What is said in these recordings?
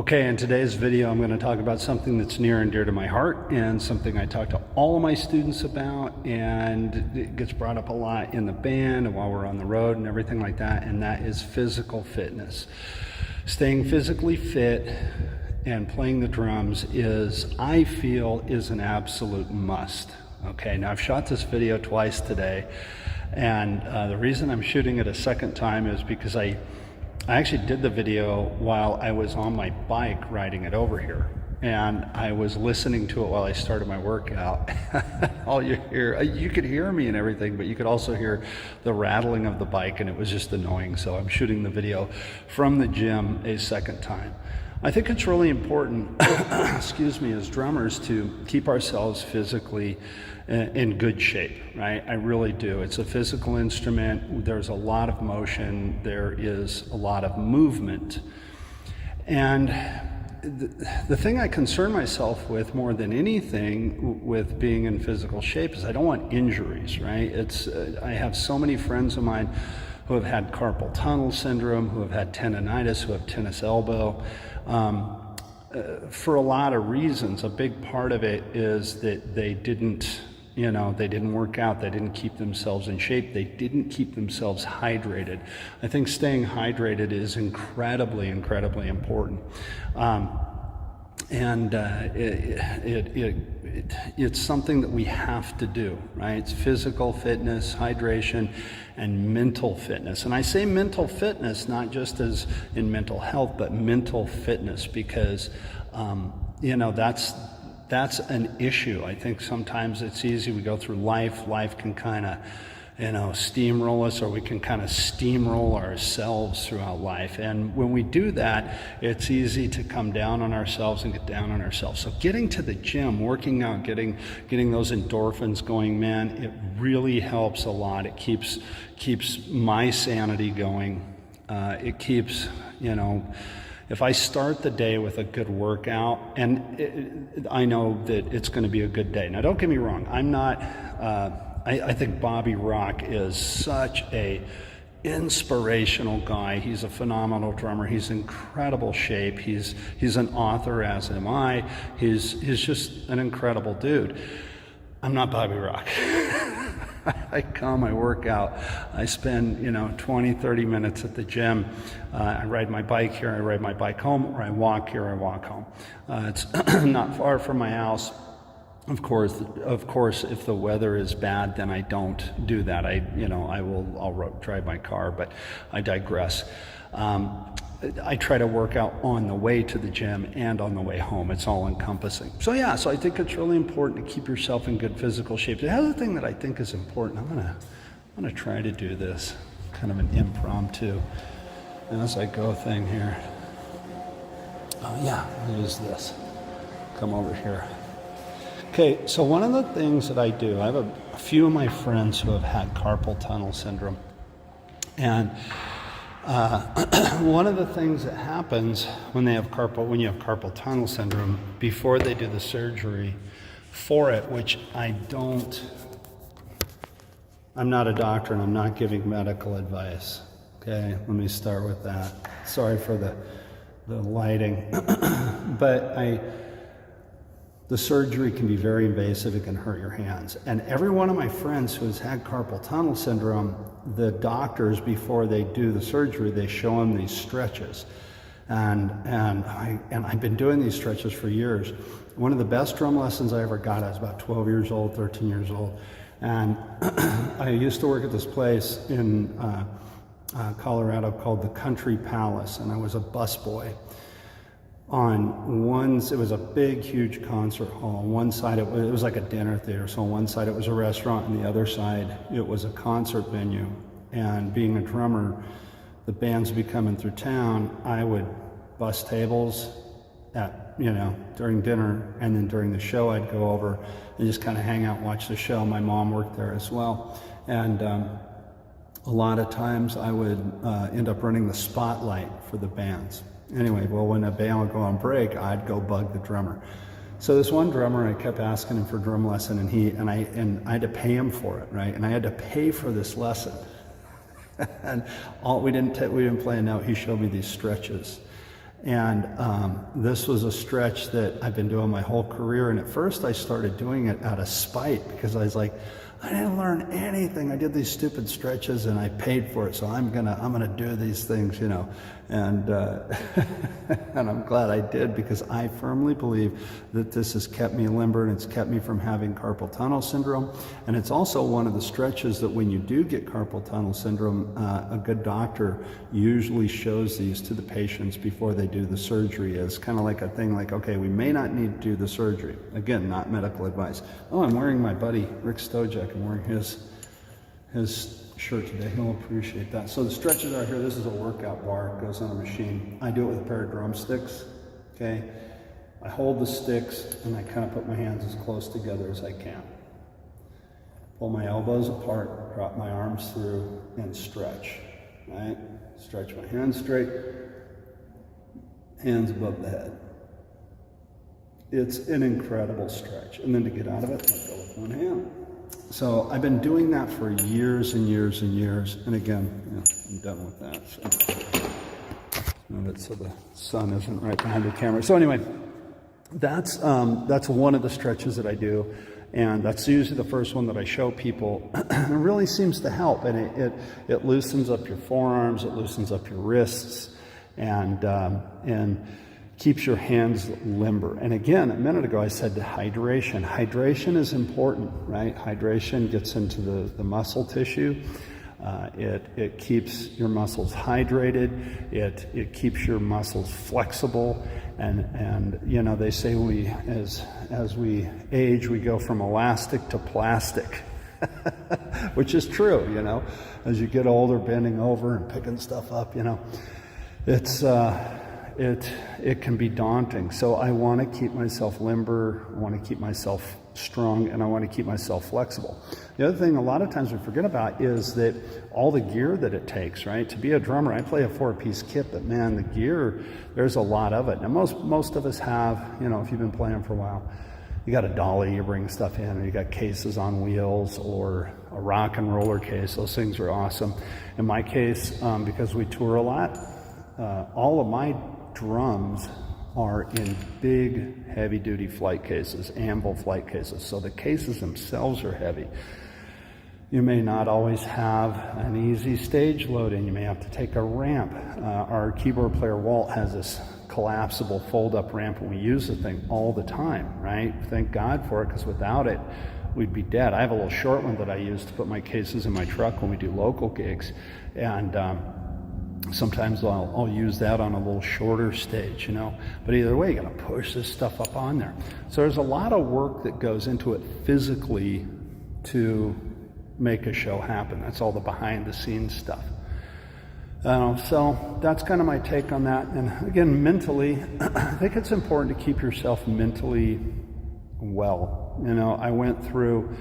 Okay, in today's video, I'm going to talk about something that's near and dear to my heart and something I talk to all of my students about, and it gets brought up a lot in the band and while we're on the road and everything like that, and that is physical fitness. Staying physically fit and playing the drums I feel, is an absolute must. Okay, now I've shot this video twice today, and the reason I'm shooting it a second time is because I actually did the video while I was on my bike riding it over here, and I was listening to it while I started my workout. All you could hear me and everything, but you could also hear the rattling of the bike, and it was just annoying. So I'm shooting the video from the gym a second time. I think it's really important, excuse me, as drummers to keep ourselves physically in good shape, right? I really do. It's a physical instrument. There's a lot of motion. There is a lot of movement. And the thing I concern myself with more than anything with being in physical shape is I don't want injuries, right? I have so many friends of mine who have had carpal tunnel syndrome, who have had tendonitis, who have tennis elbow. For a lot of reasons. A big part of it is that they didn't work out, they didn't keep themselves in shape, they didn't keep themselves hydrated. I think staying hydrated is incredibly, incredibly important. It's something that we have to do, right? It's physical fitness, hydration, and mental fitness. And I say mental fitness not just as in mental health, but mental fitness, because that's an issue. I think sometimes it's easy, we go through life can kind of steamroll us, or we can kind of steamroll ourselves throughout life. And when we do that, it's easy to come down on ourselves and get down on ourselves. So getting to the gym, working out, getting those endorphins going, man, it really helps a lot. It keeps my sanity going. It keeps, if I start the day with a good workout, and I know that it's going to be a good day. Now, don't get me wrong. I'm not, I think Bobby Rock is such a inspirational guy. He's a phenomenal drummer. He's in incredible shape. He's an author, as am I. He's just an incredible dude. I'm not Bobby Rock. I come, I work out, I spend 20, 30 minutes at the gym. I ride my bike here, I ride my bike home, or I walk here, I walk home. It's not far from my house. Of course, if the weather is bad, then I don't do that. I'll drive my car, but I digress. I try to work out on the way to the gym and on the way home. It's all encompassing. So I think it's really important to keep yourself in good physical shape. The other thing that I think is important, I'm gonna try to do this, kind of an impromptu, as I go thing here. Use this. Come over here. Okay, so one of the things that I do, I have a few of my friends who have had carpal tunnel syndrome, and one of the things that happens when you have carpal tunnel syndrome, before they do the surgery for it, which I'm not a doctor and I'm not giving medical advice. Okay, let me start with that. Sorry for the lighting, but the surgery can be very invasive. It can hurt your hands. And every one of my friends who has had carpal tunnel syndrome, the doctors, before they do the surgery, they show them these stretches. And I've been doing these stretches for years. One of the best drum lessons I ever got, I was about 12 years old, 13 years old. And I used to work at this place in Colorado called the Country Palace, and I was a busboy. It was a big, huge concert hall. On one side, it was like a dinner theater. So on one side, it was a restaurant, and the other side, it was a concert venue. And being a drummer, the bands would be coming through town. I would bus tables during dinner, and then during the show, I'd go over and just kind of hang out and watch the show. My mom worked there as well. And a lot of times, I would end up running the spotlight for the bands. Anyway, when a band would go on break, I'd go bug the drummer. So this one drummer, I kept asking him for a drum lesson, and I had to pay him for it, right? And I had to pay for this lesson. And we didn't play a note. He showed me these stretches, And this was a stretch that I've been doing my whole career. And at first I started doing it out of spite because I was like, I didn't learn anything. I did these stupid stretches and I paid for it. So I'm gonna do these things, you know. And and I'm glad I did, because I firmly believe that this has kept me limber and it's kept me from having carpal tunnel syndrome. And it's also one of the stretches that when you do get carpal tunnel syndrome, a good doctor usually shows these to the patients before they do the surgery as kind of like a thing like, okay, we may not need to do the surgery. Again, not medical advice. Oh, I'm wearing my buddy Rick Stojak. I'm wearing his shirt today. He'll appreciate that. So the stretches are here. This is a workout bar. It goes on a machine. I do it with a pair of drumsticks. Okay. I hold the sticks and I kind of put my hands as close together as I can. Pull my elbows apart, drop my arms through, and stretch. Right? Stretch my hands straight, hands above the head. It's an incredible stretch. And then to get out of it, let go with one hand. So I've been doing that for years and years and years. And again, you know, I'm done with that. So move it so the sun isn't right behind the camera. So anyway, that's one of the stretches that I do. And that's usually the first one that I show people. It really seems to help. And it loosens up your forearms, it loosens up your wrists, and keeps your hands limber. And again, a minute ago I said hydration. Hydration is important, right? Hydration gets into the muscle tissue. It keeps your muscles hydrated. It keeps your muscles flexible. And you know, they say as we age, we go from elastic to plastic, which is true, you know. As you get older, bending over and picking stuff up, you know, it can be daunting. So I want to keep myself limber, I want to keep myself strong, and I want to keep myself flexible. The other thing a lot of times we forget about is that all the gear that it takes, right? To be a drummer, I play a 4-piece kit, but man, the gear, there's a lot of it. Now most of us have, you know, if you've been playing for a while, you got a dolly, you bring stuff in, or you got cases on wheels, or a rock and roller case. Those things are awesome. In my case, because we tour a lot, all of my drums are in big, heavy-duty flight cases, anvil flight cases. So the cases themselves are heavy. You may not always have an easy stage loading. You may have to take a ramp. Our keyboard player, Walt, has this collapsible fold-up ramp, and we use the thing all the time, right? Thank God for it, because without it, we'd be dead. I have a little short one that I use to put my cases in my truck when we do local gigs, and sometimes I'll use that on a little shorter stage, you know. But either way, you got to push this stuff up on there. So there's a lot of work that goes into it physically to make a show happen. That's all the behind-the-scenes stuff. So that's kind of my take on that. And again, mentally, I think it's important to keep yourself mentally well. You know, I went through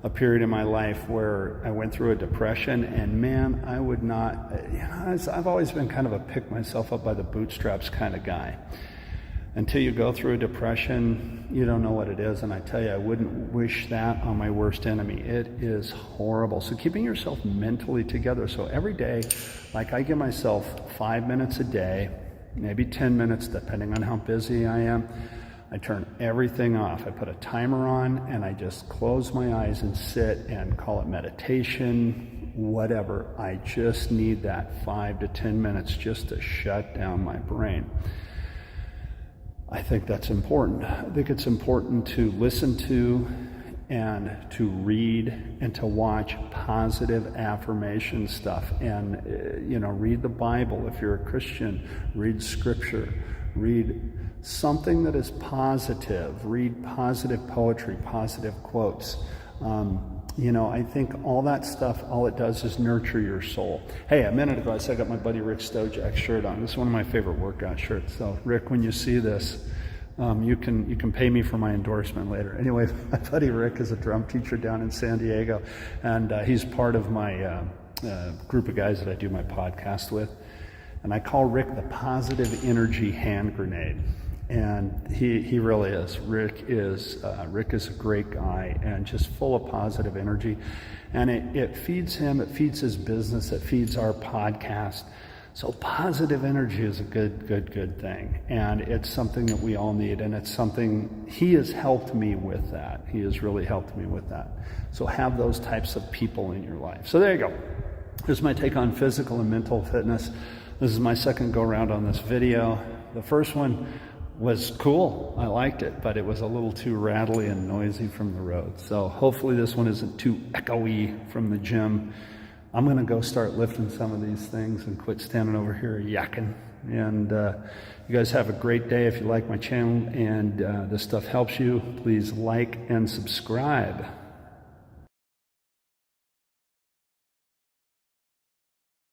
a period in my life where I went through a depression, and man, I would not, you know, I've always been kind of a pick myself up by the bootstraps kind of guy. Until you go through a depression, you don't know what it is, and I tell you, I wouldn't wish that on my worst enemy. It is horrible. So keeping yourself mentally together. So every day, like I give myself 5 minutes a day, maybe 10 minutes, depending on how busy I am. I turn everything off. I put a timer on and I just close my eyes and sit and call it meditation, whatever. I just need that 5 to 10 minutes just to shut down my brain. I think that's important. I think it's important to listen to and to read and to watch positive affirmation stuff. And, you know, read the Bible. If you're a Christian, read scripture. Read something that is positive. Read positive poetry, positive quotes. You know, I think all that stuff, all it does is nurture your soul. Hey, a minute ago I said I got my buddy Rick Stojak shirt on. This is one of my favorite workout shirts. So Rick, when you see this, you can pay me for my endorsement later. Anyway, my buddy Rick is a drum teacher down in San Diego, and he's part of my group of guys that I do my podcast with. And I call Rick the positive energy hand grenade. And he really is. Rick is a great guy and just full of positive energy. And it feeds him, it feeds his business, it feeds our podcast. So positive energy is a good thing. And it's something that we all need. And it's something, he has helped me with that. He has really helped me with that. So have those types of people in your life. So there you go. Here's my take on physical and mental fitness. This is my second go around on this video. The first one was cool. I liked it, but it was a little too rattly and noisy from the road. So hopefully this one isn't too echoey from the gym. I'm gonna go start lifting some of these things and quit standing over here yakking. And you guys have a great day. If you like my channel and this stuff helps you, please like and subscribe.